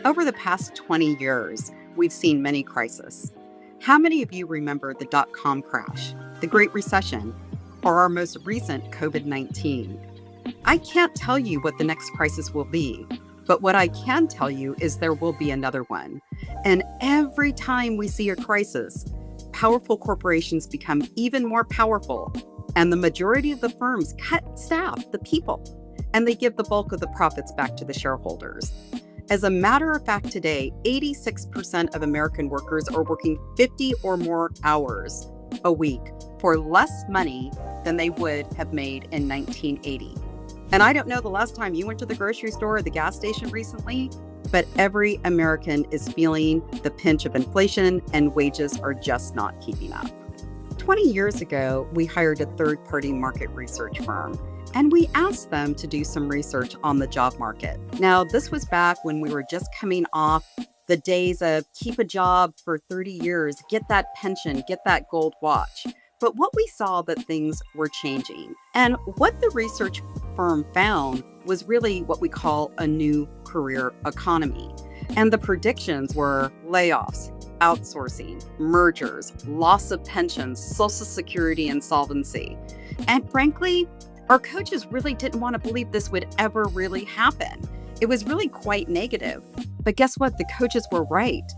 Over the past 20 years, we've seen many crises. How many of you remember the dot-com crash, the Great Recession, or our most recent COVID-19? I can't tell you what the next crisis will be, but what I can tell you is there will be another one. And every time we see a crisis, powerful corporations become even more powerful, and the majority of the firms cut staff, the people, and they give the bulk of the profits back to the shareholders. As a matter of fact, today, 86% of American workers are working 50 or more hours a week for less money than they would have made in 1980. And I don't know the last time you went to the grocery store or the gas station recently, but every American is feeling the pinch of inflation and wages are just not keeping up. 20 years ago, we hired a third-party market research firm, and we asked them to do some research on the job market. Now, this was back when we were just coming off the days of keep a job for 30 years, get that pension, get that gold watch. But what we saw that things were changing. And what the research firm found was really what we call a new career economy. And the predictions were layoffs, outsourcing, mergers, loss of pensions, Social Security insolvency. And frankly, our coaches really didn't want to believe this would ever really happen. It was really quite negative. But guess what? The coaches were right.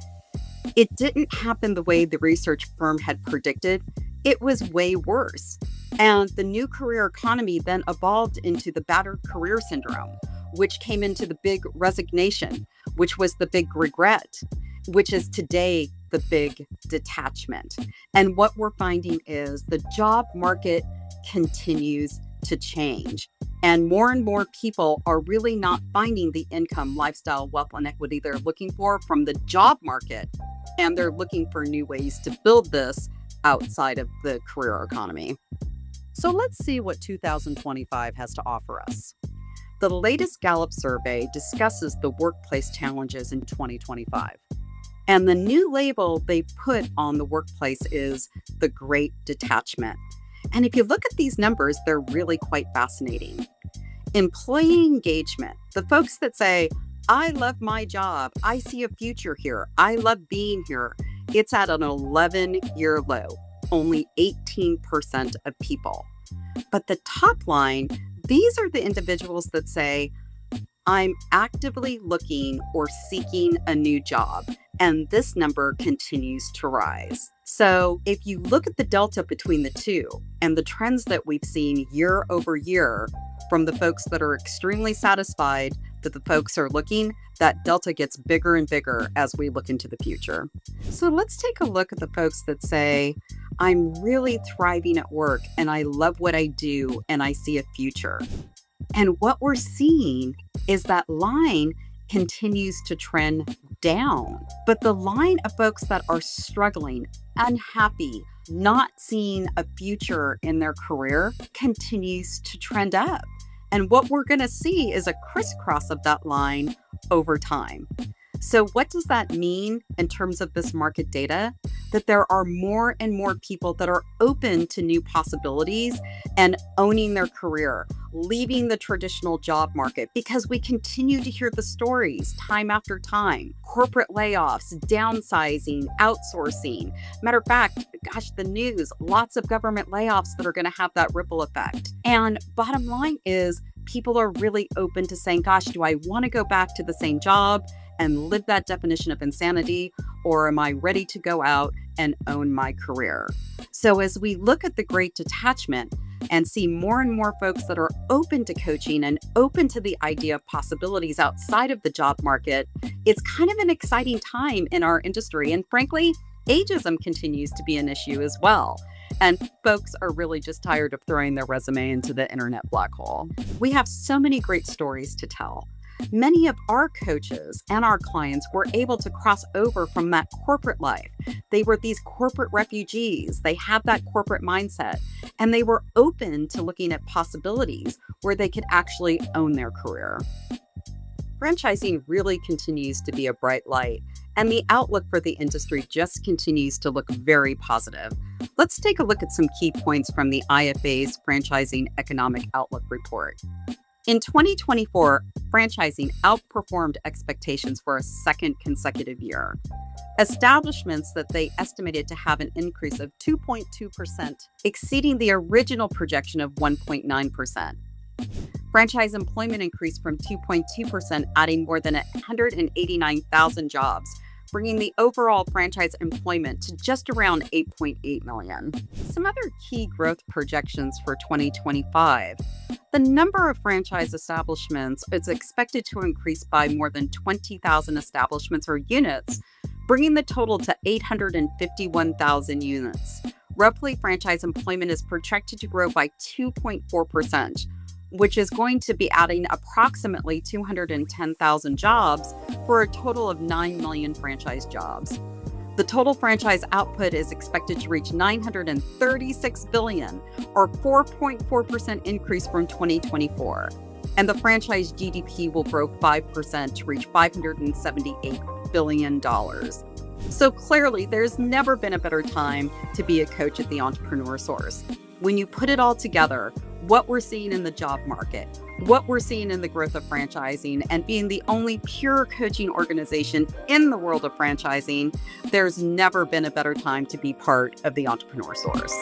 It didn't happen the way the research firm had predicted. It was way worse. And the new career economy then evolved into the battered career syndrome, which came into the big resignation, which was the big regret, which is today the big detachment. And what we're finding is the job market continues to change. And more people are really not finding the income, lifestyle, wealth, and equity they're looking for from the job market. And they're looking for new ways to build this outside of the career economy. So let's see what 2025 has to offer us. The latest Gallup survey discusses the workplace challenges in 2025. And the new label they put on the workplace is the Great Detachment. And if you look at these numbers, they're really quite fascinating. Employee engagement, the folks that say, I love my job, I see a future here, I love being here, it's at an 11-year low, only 18% of people. But the top line, these are the individuals that say, I'm actively looking or seeking a new job, and this number continues to rise. So if you look at the delta between the two and the trends that we've seen year over year from the folks that are extremely satisfied that the folks are looking, that delta gets bigger and bigger as we look into the future. So let's take a look at the folks that say, I'm really thriving at work and I love what I do and I see a future. And what we're seeing is that line continues to trend down. But the line of folks that are struggling, unhappy, not seeing a future in their career continues to trend up. And what we're going to see is a crisscross of that line over time. So what does that mean in terms of this market data? That there are more and more people that are open to new possibilities and owning their career, leaving the traditional job market, because we continue to hear the stories time after time, corporate layoffs, downsizing, outsourcing. Matter of fact, the news, lots of government layoffs that are going to have that ripple effect. And bottom line is people are really open to saying, gosh, do I want to go back to the same job and live that definition of insanity, or am I ready to go out and own my career? So as we look at the Great Detachment and see more and more folks that are open to coaching and open to the idea of possibilities outside of the job market, it's kind of an exciting time in our industry. And frankly, ageism continues to be an issue as well. And folks are really just tired of throwing their resume into the internet black hole. We have so many great stories to tell. Many of our coaches and our clients were able to cross over from that corporate life. They were these corporate refugees. They had that corporate mindset, and they were open to looking at possibilities where they could actually own their career. Franchising really continues to be a bright light, and the outlook for the industry just continues to look very positive. Let's take a look at some key points from the IFA's Franchising Economic Outlook Report. In 2024, franchising outperformed expectations for a second consecutive year. Establishments that they estimated to have an increase of 2.2%, exceeding the original projection of 1.9%. Franchise employment increased from 2.2%, adding more than 189,000 jobs, bringing the overall franchise employment to just around 8.8 million. Some other key growth projections for 2025. The number of franchise establishments is expected to increase by more than 20,000 establishments or units, bringing the total to 851,000 units. Roughly, franchise employment is projected to grow by 2.4%, which is going to be adding approximately 210,000 jobs for a total of 9 million franchise jobs. The total franchise output is expected to reach $936 billion, or 4.4% increase from 2024. And the franchise GDP will grow 5% to reach $578 billion. So clearly, there's never been a better time to be a coach at the Entrepreneur Source. When you put it all together, what we're seeing in the job market, what we're seeing in the growth of franchising, and being the only pure coaching organization in the world of franchising, there's never been a better time to be part of the Entrepreneur Source.